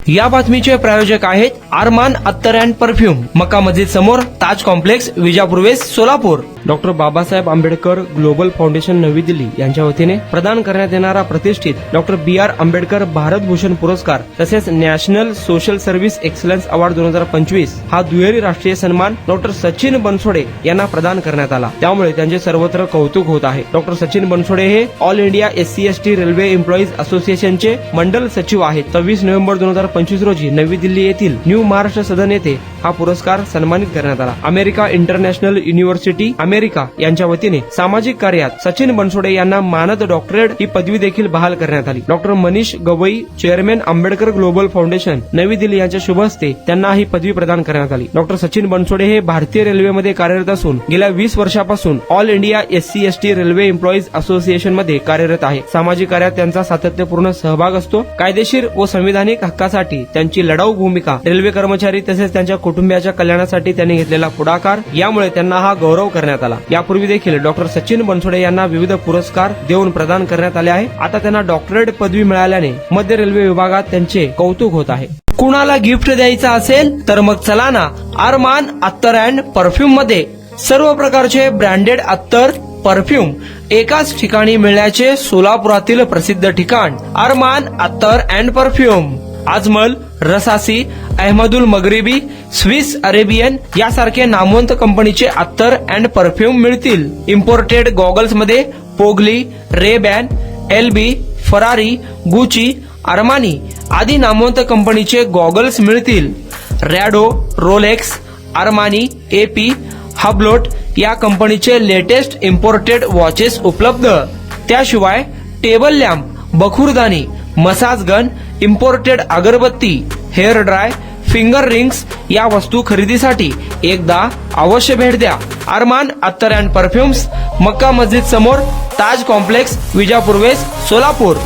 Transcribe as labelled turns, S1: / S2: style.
S1: या बातमीचे प्रायोजक आहेत अरमान अत्तर अँड परफ्यूम, मक्का मस्जिद समोर, Taj complex, Vijapur west, Solapur. Doctor Babasaheb Ambedkar global foundation Navi Delhi यांच्या वतीने प्रदान करण्यात येणारा प्रतिष्ठित डॉक्टर BR आंबेडकर भारत भूषण पुरस्कार तसेच national social service excellence award 2025 हा दुहेरी राष्ट्रीय सन्मान डॉक्टर सचिन बनसोडे यांना प्रदान करण्यात आला। त्यामुळे त्यांचे सर्वत्र कौतुक होत आहे। डॉक्टर सचिन बनसोडे हे all India SC/ST railway employees असोसिएशनचे मंडल सचिव आहेत। 23 नोव्हेंबर 2025 रोजी नवी दिल्ली येथील न्यू महाराष्ट्र सदन येथे हा पुरस्कार सन्मानित करण्यात आला। अमेरिका इंटरनॅशनल युनिव्हर्सिटी अमेरिका यांच्या वतीने सामाजिक कार्यात सचिन बनसोडे यांना मानद डॉक्टरेट ही पदवी देखील बहाल करण्यात आली। Doctor Manish Gavai, chairman Ambedkar global foundation Navi Delhi यांच्या शुभ हस्ते त्यांना ही पदवी प्रदान करण्यात आली। डॉक्टर सचिन बनसोडे हे भारतीय रेल्वेमध्ये कार्यरत असून गेल्या 20 वर्षापासून all India SC/ST railway employees association मध्ये कार्यरत आहे। सामाजिक कार्यात त्यांचा सातत्यपूर्ण सहभाग असतो। कायदेशीर व संविधानिक हक्कासाठी त्यांची लढाऊ भूमिका, रेल्वे कर्मचारी तसेच त्यांच्या कुटुंबियाच्या कल्याणासाठी त्यांनी घेतलेला पुढाकार यामुळे त्यांना हा गौरव करण्यात आला। यापूर्वी देखील डॉक्टर सचिन बनसोडे यांना विविध पुरस्कार देऊन प्रदान करण्यात आले आहे। आता त्यांना डॉक्टरेट पदवी मिळाल्याने मध्य रेल्वे विभागात त्यांचे कौतुक होत आहे। कुणाला गिफ्ट द्यायचं असेल तर मग चला ना अरमान अत्तर अँड परफ्यूम मध्ये सर्व प्रकारचे ब्रँडेड अत्तर परफ्यूम एकाच ठिकाणी मिळण्याचे सोलापुरातील प्रसिद्ध ठिकाण Arman Attar and perfume. Ajmal, Rasasi, Ahmed Al Maghribi, Swiss Arabian यासारखे नामवंत कंपनीचे अत्तर अँड परफ्यूम मिळतील। इम्पोर्टेड गॉगल्स मध्ये पोगली, Ray Ban, LB, Ferrari, Gucci, Armani आदी नामवंत कंपनीचे गॉगल्स मिळतील। Rado, Rolex, Armani, AP, Hublot या कंपनीचे लेटेस्ट इम्पोर्टेड वॉचेस उपलब्ध। त्याशिवाय टेबल लॅम्प, बखुरदानी, मसाज गन, इम्पोर्टेड अगरबत्ती, हेअर ड्राय, फिंगर रिंग्स या वस्तू खरेदीसाठी एकदा अवश्य भेट द्या। अरमान अत्तर अँड परफ्यूम्स, मक्का मस्जिद समोर, ताज कॉम्प्लेक्स, विजापूर वेस्ट, सोलापूर।